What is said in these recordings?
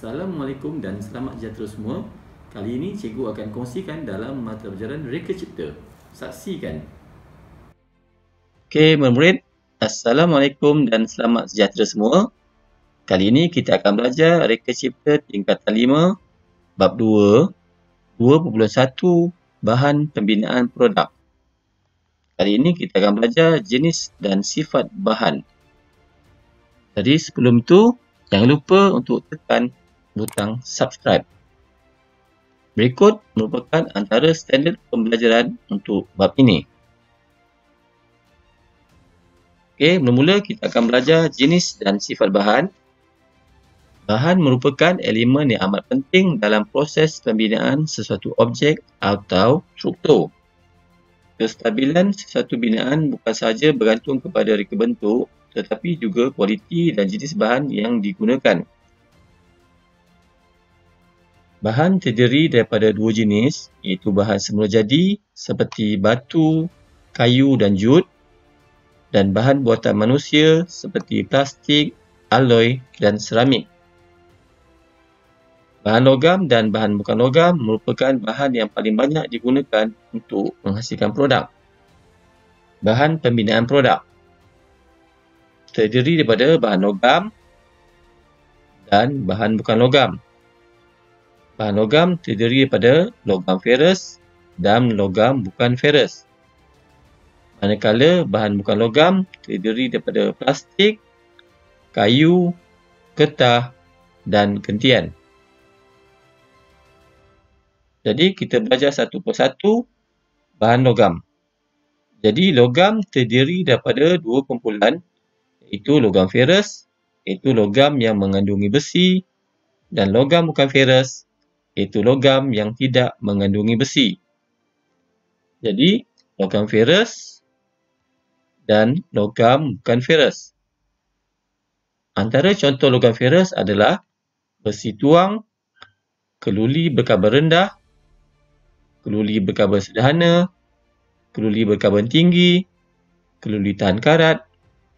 Assalamualaikum dan selamat sejahtera semua. Kali ini cikgu akan kongsikan dalam mata pelajaran Reka Cipta. Saksikan. Okey, murid-murid. Assalamualaikum dan selamat sejahtera semua. Kali ini kita akan belajar Reka Cipta tingkatan 5, bab 2, 2.1, bahan pembinaan produk. Kali ini kita akan belajar jenis dan sifat bahan. Jadi sebelum itu, jangan lupa untuk tekan butang subscribe. Berikut merupakan antara standard pembelajaran untuk bab ini. Okey, mula-mula kita akan belajar jenis dan sifat bahan. Bahan merupakan elemen yang amat penting dalam proses pembinaan sesuatu objek atau struktur. Kestabilan sesuatu binaan bukan sahaja bergantung kepada reka bentuk, tetapi juga kualiti dan jenis bahan yang digunakan. Bahan terdiri daripada dua jenis, iaitu bahan semula jadi seperti batu, kayu dan jut, dan bahan buatan manusia seperti plastik, alloy dan seramik. Bahan logam dan bahan bukan logam merupakan bahan yang paling banyak digunakan untuk menghasilkan produk. Bahan pembinaan produk terdiri daripada bahan logam dan bahan bukan logam. Bahan logam terdiri daripada logam ferus dan logam bukan ferus. Manakala bahan bukan logam terdiri daripada plastik, kayu, getah dan gentian. Jadi kita belajar satu persatu bahan logam. Jadi logam terdiri daripada dua kumpulan, iaitu logam ferus, iaitu logam yang mengandungi besi, dan logam bukan ferus, iaitu logam yang tidak mengandungi besi. Jadi logam ferus dan logam bukan ferus. Antara contoh logam ferus adalah besi tuang, keluli berkarbon rendah, keluli berkarbon sederhana, keluli berkarbon tinggi, keluli tahan karat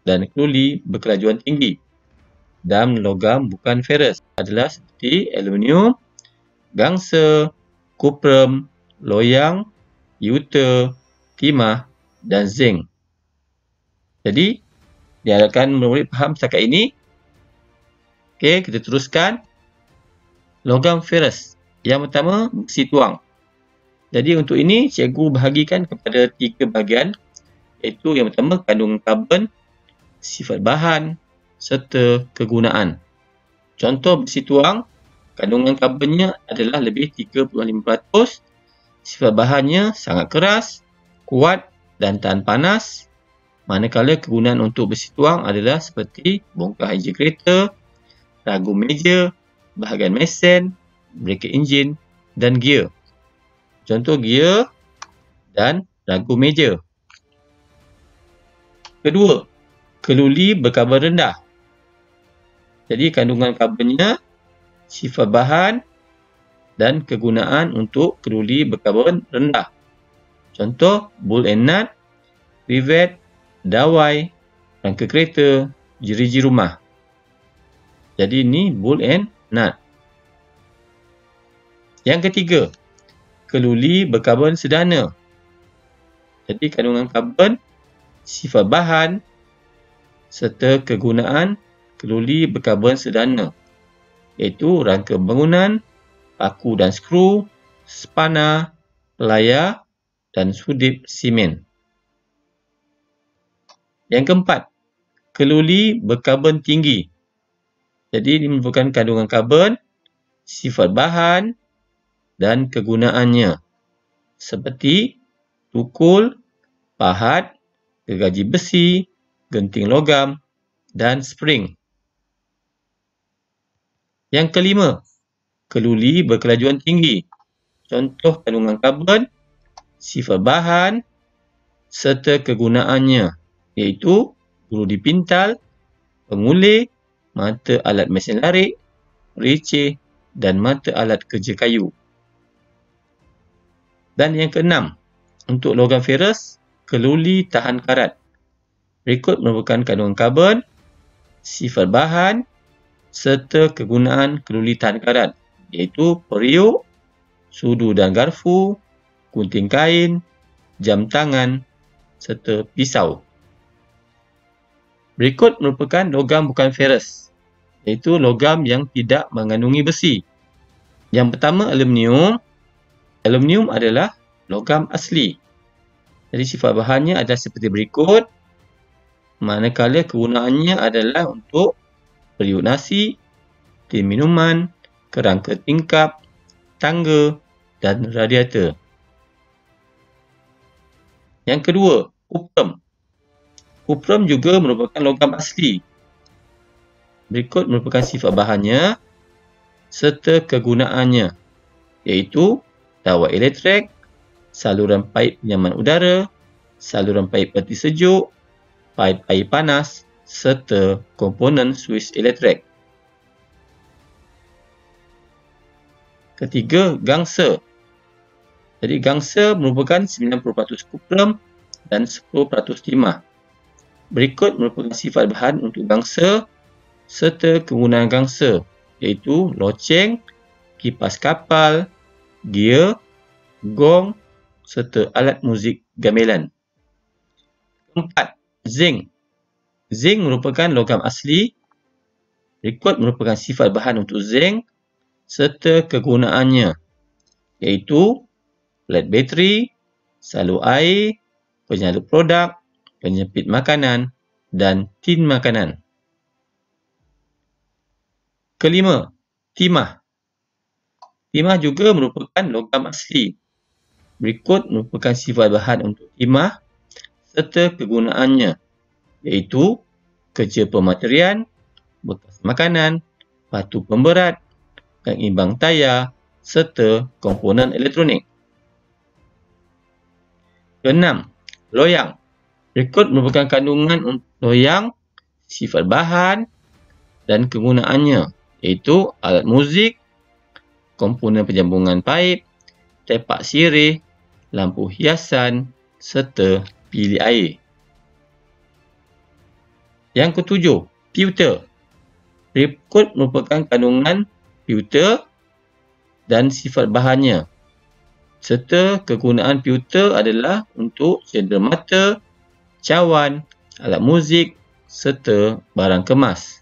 dan keluli berkelajuan tinggi. Dan logam bukan ferus adalah seperti aluminium, gangsa, kuprum, loyang, yuta, timah dan zinc. Jadi, diharapkan murid faham setakat ini. Okey, kita teruskan. Logam ferus. Yang pertama, besi tuang. Jadi, untuk ini, cikgu bahagikan kepada 3 bahagian. Iaitu yang pertama, kandungan karbon, sifat bahan serta kegunaan. Contoh besi tuang, kandungan karbonnya adalah lebih 35%, sifat bahannya sangat keras, kuat dan tahan panas. Manakala kegunaan untuk besi tuang adalah seperti bongkar enjin kereta, ragu meja, bahagian mesin, braket enjin dan gear. Contoh gear dan ragu meja. Kedua, keluli berkarbon rendah. Jadi kandungan karbonnya, sifat bahan dan kegunaan untuk keluli berkarbon rendah. Contoh bolt and nut, rivet, dawai, rangka kereta, jeriji rumah. Jadi ini bolt and nut. Yang ketiga, keluli berkarbon sederhana. Jadi kandungan karbon, sifat bahan serta kegunaan keluli berkarbon sederhana, iaitu rangka bangunan, paku dan skru, spana, layar dan sudip simen. Yang keempat, keluli berkarbon tinggi. Jadi ini merupakan kandungan karbon, sifat bahan dan kegunaannya seperti tukul, pahat, gergaji besi, genting logam dan spring. Yang kelima, keluli berkelajuan tinggi. Contoh kandungan karbon, sifat bahan serta kegunaannya, iaitu gulu dipintal, pengulih, mata alat mesin larik, receh dan mata alat kerja kayu. Dan yang keenam, untuk logam ferus, keluli tahan karat. Berikut merupakan kandungan karbon, sifat bahan serta kegunaan keluli tahan karat, iaitu periuk, sudu dan garfu, gunting kain, jam tangan serta pisau. Berikut merupakan logam bukan ferus, iaitu logam yang tidak mengandungi besi. Yang pertama, aluminium. Aluminium adalah logam asli. Jadi sifat bahannya adalah seperti berikut. Manakala kegunaannya adalah untuk periuk nasi, tin minuman, kerangka tingkap, tangga dan radiator. Yang kedua, kuprum. Kuprum juga merupakan logam asli. Berikut merupakan sifat bahannya serta kegunaannya, iaitu dawai elektrik, saluran paip penyaman udara, saluran paip peti sejuk, paip air panas serta komponen suis elektrik. Ketiga, gangsa. Jadi gangsa merupakan 90% kuprum dan 10% timah. Berikut merupakan sifat bahan untuk gangsa serta kegunaan gangsa, iaitu loceng, kipas kapal, gear, gong serta alat muzik gamelan. Keempat, zinc. Zinc merupakan logam asli. Berikut merupakan sifat bahan untuk zinc serta kegunaannya, iaitu led bateri, salur air, penyalut produk, penyepit makanan dan tin makanan. Kelima, timah. Timah juga merupakan logam asli. Berikut merupakan sifat bahan untuk timah serta kegunaannya, iaitu kerja pematerian, bekas makanan, batu pemberat, pengimbang tayar serta komponen elektronik. Keenam, loyang. Berikut merupakan kandungan untuk loyang, sifat bahan dan kegunaannya, iaitu alat muzik, komponen penjambungan paip, tepak sirih, lampu hiasan serta bilik air. Yang ketujuh, pewter. Berikut merupakan kandungan pewter dan sifat bahannya, serta kegunaan pewter adalah untuk cendera mata, cawan, alat muzik serta barang kemas.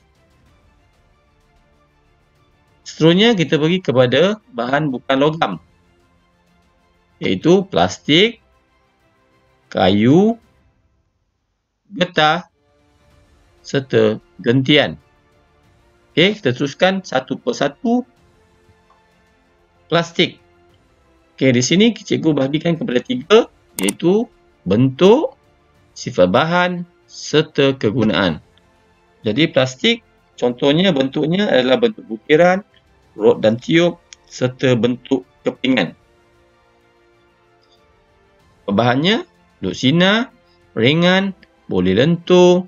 Seterusnya kita pergi kepada bahan bukan logam, iaitu plastik, kayu, getah serta gentian. Okey, kita teruskan satu persatu. Plastik. Okey, di sini cikgu bahagikan kepada 3, iaitu bentuk, sifat bahan serta kegunaan. Jadi plastik, contohnya bentuknya adalah bentuk butiran, rod dan tiup serta bentuk kepingan. Bahannya, duk sinar, ringan, boleh lentur,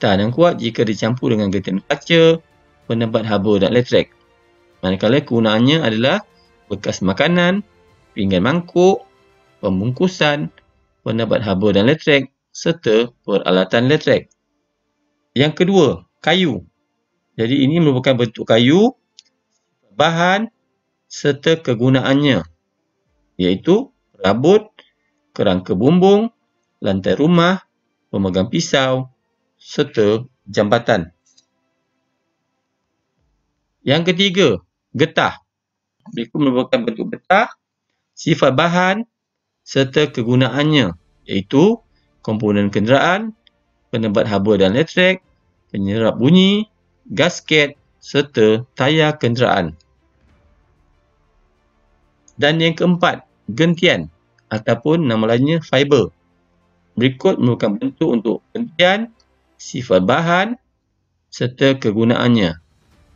tahan dan kuat jika dicampur dengan gentian kaca, penebat haba dan elektrik. Manakala kegunaannya adalah bekas makanan, pinggan mangkuk, pembungkusan, penebat haba dan elektrik serta peralatan elektrik. Yang kedua, kayu. Jadi ini merupakan bentuk kayu, bahan serta kegunaannya, iaitu rabut, kerangka bumbung, lantai rumah, pemegang pisau serta jambatan. Yang ketiga, getah. Berikut merupakan bentuk getah, sifat bahan serta kegunaannya, iaitu komponen kenderaan, penebat haba dan elektrik, penyerap bunyi, gasket serta tayar kenderaan. Dan yang keempat, gentian ataupun nama lainnya fiber. Berikut merupakan bentuk untuk gentian, sifat bahan serta kegunaannya,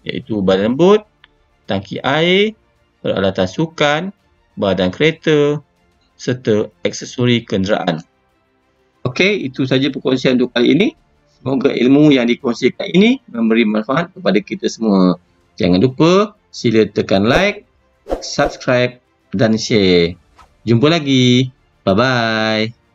iaitu badan bot, tangki air, peralatan sukan, badan kereta serta aksesori kenderaan. Okey, itu saja perkongsian untuk kali ini. Semoga ilmu yang dikongsikan ini memberi manfaat kepada kita semua. Jangan lupa sila tekan like, subscribe dan share. Jumpa lagi. Bye-bye.